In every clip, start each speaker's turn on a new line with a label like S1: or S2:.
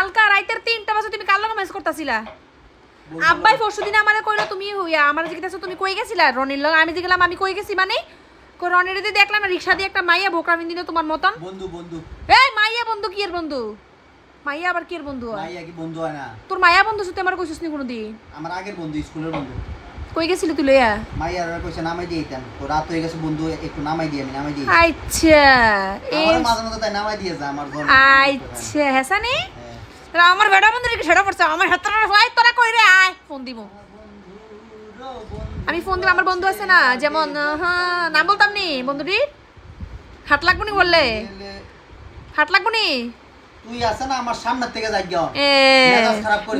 S1: কালকা রাইতের 3টা বাজে তুমি কার লগে মেস করতাছিলা আব্বাই পরশুদিন আমারে কইলো তুমি আমার জিজ্ঞাসা তুমি কই গেছিলা রনির লগে আমি জিগলাম আমি কই গেছি মানে কই রনির দিদি দেখলাম রিকশা দিয়ে একটা মাইয়া ভোকরামিন দিল তোমার মতন
S2: বন্ধু
S1: এই মাইয়া বন্ধু কি এর বন্ধু মাইয়া আবার কি এর বন্ধু হয়
S2: মাইয়া কি বন্ধু হয় না
S1: তোর মাইয়া বন্ধু সাথে আমার কইছিস নি কোনোদিন
S2: আমার আগের বন্ধু স্কুলের বন্ধু
S1: কই গেছিলি তুই লইয়া
S2: মাইয়ার কইছে নামাই দিইতাম তো রাত হয়ে গেছে বন্ধু একটু নামাই দিই আমি নামাই দিই
S1: আচ্ছা
S2: আমার মাঝে মাঝে তাই নামাই দিয়ে যা আমার ঘর
S1: আচ্ছা হেসানি আমার বেটা বন্ধু কি সেটা করছে আমার হাতটা ফ্লাই তোরা কই রে আয় ফোন দিব আমি ফোন দিব আমার বন্ধু আছে না যেমন হ্যাঁ নাম বলতাম নি বন্ধুটি হাত লাগবো নি বললে হাত লাগবো নি
S2: তুই আছে না আমার সামনে থেকে যাই গিয়া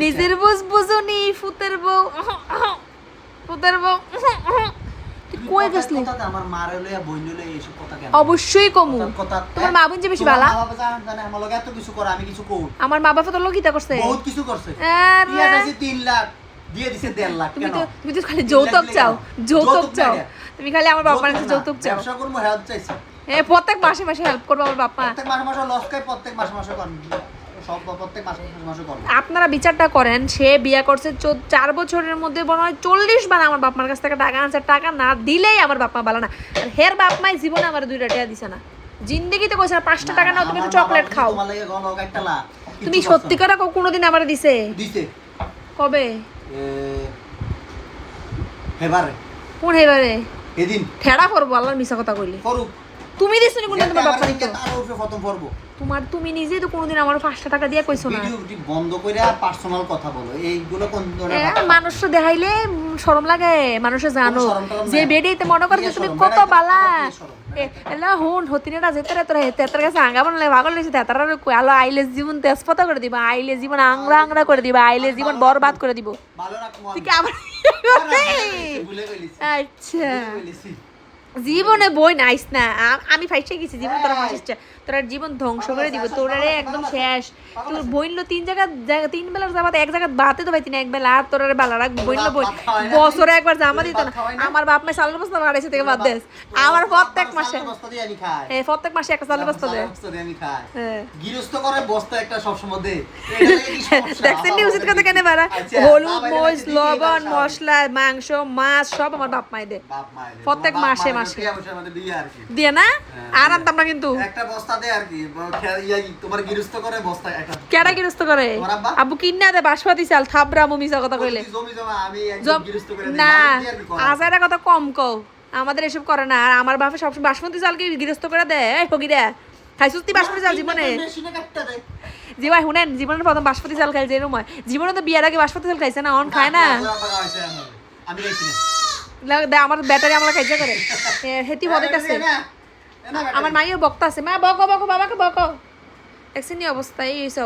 S1: নিজের বুঝ বুঝুনি ফুতের বউ ফুতের বউ তুই কই গেছলি
S2: আমার মারে লইয়া বইন লইয়া এইসব কথা কেন
S1: অবশ্যই কমু তোমার মা বোন যে বেশি ভালো
S2: জানে আমার লগে এত কিছু করে আমি কিছু কই
S1: আমার মা বাবা তোর লগে কিটা করছে
S2: বহুত কিছু করছে
S1: আরে
S2: দিয়া যাইছে 3 লাখ দিয়ে দিছে 1.5 লাখ কেন
S1: তুমি তো খালি যৌতুক চাও যৌতুক চাও তুমি খালি আমার বাবার কাছে যৌতুক চাও
S2: ব্যবসা করব হেল্প চাইছি
S1: প্রত্যেক মাসে মাসে হেল্প করবে আমার বাবা
S2: প্রত্যেক মাসে লস খাই প্রত্যেক মাসে করব সব প্রত্যেক মাসে করব
S1: আপনারা বিচারটা করেন সে বিয়ে করছে 4 বছরের মধ্যে মনে হয় 40 বার আমার বাপ মার কাছ থেকে টাকা আনছে টাকা না দিলেই আমার বাপ মা ভালো না আর হের বাপ মাই জীবনে আমার 2 টাকা দিছে না জিন্দেগিতে কইছে 5টা টাকা নাও তুমি একটু চকলেট খাও
S2: তোমার লাগে গণ একটা লাখ
S1: তুমি সত্যি করে কোনোদিন আমারে দিছে কবে
S2: এবারে
S1: কোন এবারে
S2: এদিন
S1: ঠেড়া করবো আল্লাহর মিছা কথা কইলে
S2: করুক
S1: তুমি দিছ নি কোনদিন তোমার বাপ মা দিতে
S2: তার উপরে প্রথম পর্ব
S1: তুমি নিজেই তো কোনোদিন আমার 5টা টাকা দিয়া কইছো না
S2: ভিডিওটি বন্ধ কইরা পার্সোনাল কথা বলো এইগুলো কোন ধরনের
S1: মানুষ দেখাইলে শরম লাগে মানুষে জানো যে বেডিতে মনে করে যে তুমি কত বালা এলা হুন হতিনেটা যেতে তোরা তেতার কাছে আঙ্গা বানালে ভাগল লইছে তেতার আলো আইলে জীবন তেজপাতা করে দিবা আইলে জীবন আংরা আংরা করে দিবা আইলে জীবন বরবাদ করে দিব
S2: ভালো না
S1: ঠিক আবার
S2: ভুলে গেলিস
S1: আচ্ছা জীবনে বই নাইস না আমি ফাইসে গেছি জীবন তোরা মাসিস তোর জীবন ধ্বংস করে দিব তোরারে একদম শেষ তোর বইনলো 3 জায়গা 3 বেলার জামাতে এক জায়গা বাতে তো পাইতি না এক বেলা আর তোরারে বালা রাখ বইনলো বই বছরে একবার জামা দিত না আমার বাপ মা সালের বস্তা বাড়াইছে থেকে বাদ দেস আমার প্রত্যেক মাসে প্রত্যেক মাসে একটা সালের বস্তা দেয়
S2: আমি খাই গিরস্ত করে বস্তা একটা সব সময় দে
S1: দেখছেন নি উচিত কথা কেন বাড়া হলুদ মরিচ লবণ মশলা মাংস মাছ সব আমার বাপ মাই দে প্রত্যেক মাসে মাসে দিয়ে না আরাম তামরা কিন্তু
S2: একটা বস্তা দে আর কি তোমার গিরস্ত করে বস্তা একটা
S1: কেডা গিরস্ত করে আব্বু কিন্না দে বাসপাতি চাল থাবরা মুমিসা কথা কইলে
S2: জমি জমা আমি একদম গিরস্ত করে দিই
S1: না আজারা কথা কম কও আমাদের এসব করে না আর আমার বাপে সবসময় বাসমতি চাল কি গিরস্ত করে দেয় এই ফকিরা খাইছস তুই বাসমতি চাল জীবনে
S2: মেশিনে কাটতে দে
S1: জীবন শুনেন জীবনের প্রথম বাসমতি চাল খাইছে এরকম হয় জীবনে তো বিয়ার আগে বাসমতি চাল খাইছে না অন খায় না
S2: আমি খাইছি
S1: না আমার ব্যাটারি আমরা খাইছে করে হেতি বলে কাছে আমার মাইও বক্তা আছে মা বকো বকো বাবাকে বকো দেখছেন অবস্থা এই অবস্থা